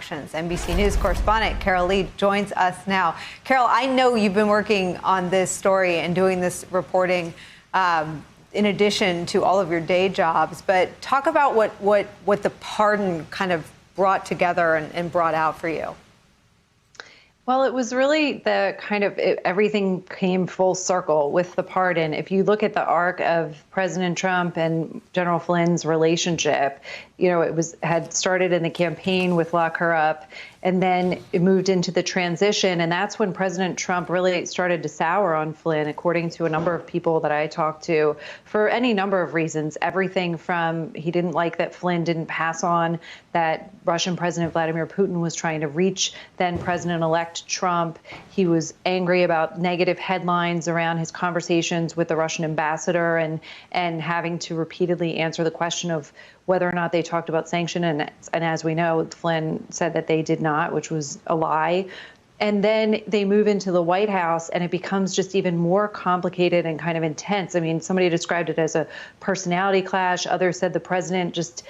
actions. NBC News correspondent Carol Lee joins us now. Carol, I know you've been working on this story and doing this reporting in addition to all of your day jobs, but talk about what the pardon kind of brought together and brought out for you. Well, it was really everything came full circle with the pardon. If you look at the arc of President Trump and General Flynn's relationship, had started in the campaign with lock her up, and then it moved into the transition. And that's when President Trump really started to sour on Flynn, according to a number of people that I talked to, for any number of reasons. Everything from he didn't like that Flynn didn't pass on that Russian President Vladimir Putin was trying to reach then President-elect Trump. He was angry about negative headlines around his conversations with the Russian ambassador and having to repeatedly answer the question of whether or not they talked about sanction. And as we know, Flynn said that they did not, which was a lie. And then they move into the White House, and it becomes just even more complicated and kind of intense. I mean, somebody described it as a personality clash. Others said the president just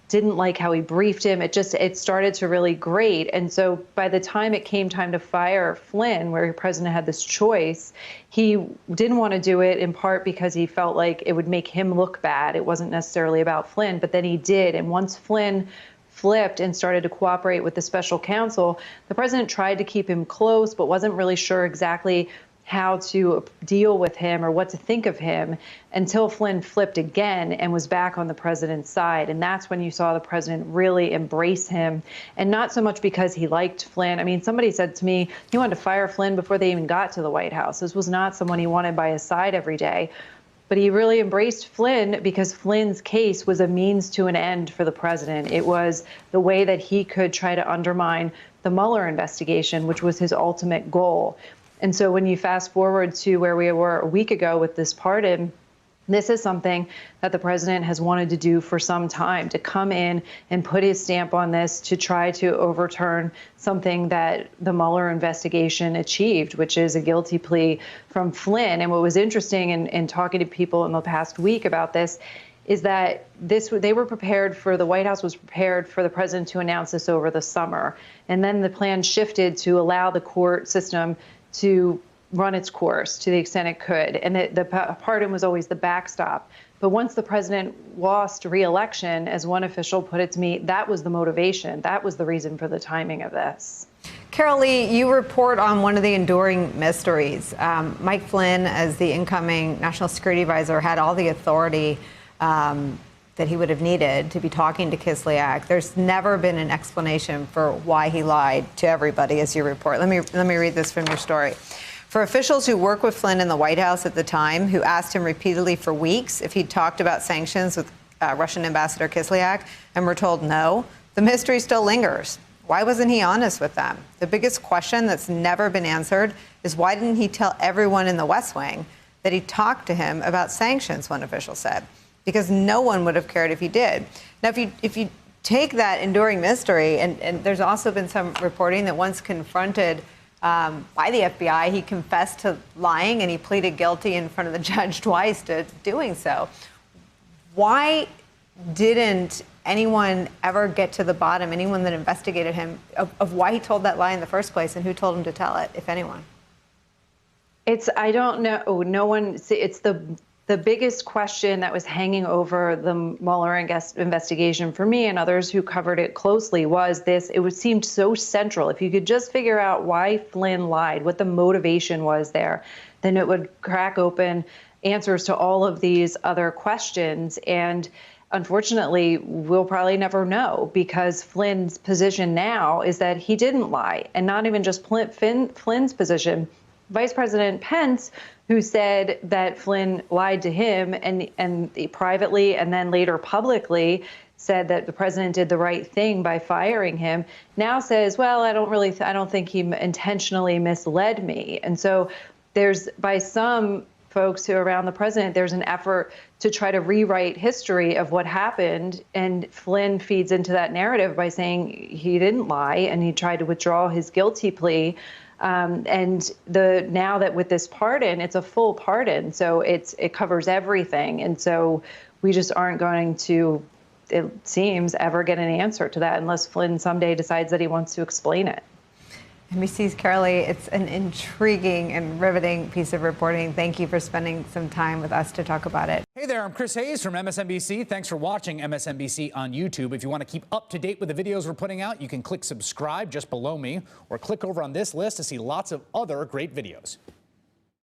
didn't like how he briefed him. It started to really grate. And so by the time it came time to fire Flynn, where the president had this choice, he didn't want to do it, in part because he felt like it would make him look bad. It wasn't necessarily about Flynn, but then he did. And once Flynn flipped and started to cooperate with the special counsel, the president tried to keep him close, but wasn't really sure exactly how to deal with him or what to think of him until Flynn flipped again and was back on the president's side. And that's when you saw the president really embrace him, and not so much because he liked Flynn. I mean, somebody said to me he wanted to fire Flynn before they even got to the White House. This was not someone he wanted by his side every day. But he really embraced Flynn because Flynn's case was a means to an end for the president. It was the way that he could try to undermine the Mueller investigation, which was his ultimate goal. And so when you fast forward to where we were a week ago with this pardon, this is something that the president has wanted to do for some time, to come in and put his stamp on this, to try to overturn something that the Mueller investigation achieved, which is a guilty plea from Flynn. And what was interesting in talking to people in the past week about this is that the White House was prepared for the president to announce this over the summer. And then the plan shifted to allow the court system to run its course to the extent it could. And the pardon was always the backstop. But once the president lost re-election, as one official put it to me, that was the motivation. That was the reason for the timing of this. Carol Lee, you report on one of the enduring mysteries. Mike Flynn, as the incoming national security advisor, had all the authority that he would have needed to be talking to Kislyak. There's never been an explanation for why he lied to everybody, as you report. Let me read this from your story. For officials who worked with Flynn in the White House at the time, who asked him repeatedly for weeks if he'd talked about sanctions with Russian Ambassador Kislyak and were told no, the mystery still lingers. Why wasn't he honest with them? The biggest question that's never been answered is why didn't he tell everyone in the West Wing that he talked to him about sanctions, one official said, because no one would have cared if he did. Now, if you take that enduring mystery, and there's also been some reporting that once confronted by the FBI, he confessed to lying and he pleaded guilty in front of the judge twice to doing so. Why didn't anyone ever get to the bottom, anyone that investigated him, of why he told that lie in the first place and who told him to tell it, if anyone? I don't know. No one. It's the biggest question that was hanging over the Mueller investigation for me and others who covered it closely was this. It seemed so central. If you could just figure out why Flynn lied, what the motivation was there, then it would crack open answers to all of these other questions. And unfortunately, we'll probably never know, because Flynn's position now is that he didn't lie. And not even just Flynn's position. Vice President Pence, who said that Flynn lied to him and privately and then later publicly said that the president did the right thing by firing him, now says, well, I don't think he intentionally misled me. And so by some folks who are around the president, there's an effort to try to rewrite history of what happened. And Flynn feeds into that narrative by saying he didn't lie and he tried to withdraw his guilty plea. And now that with this pardon, it's a full pardon, so it covers everything, and so we just aren't going to it seems, ever get an answer to that unless Flynn someday decides that he wants to explain it. NBC's Carolee, it's an intriguing and riveting piece of reporting. Thank you for spending some time with us to talk about it. Hey there, I'm Chris Hayes from MSNBC. Thanks for watching MSNBC on YouTube. If you want to keep up to date with the videos we're putting out, you can click subscribe just below me or click over on this list to see lots of other great videos.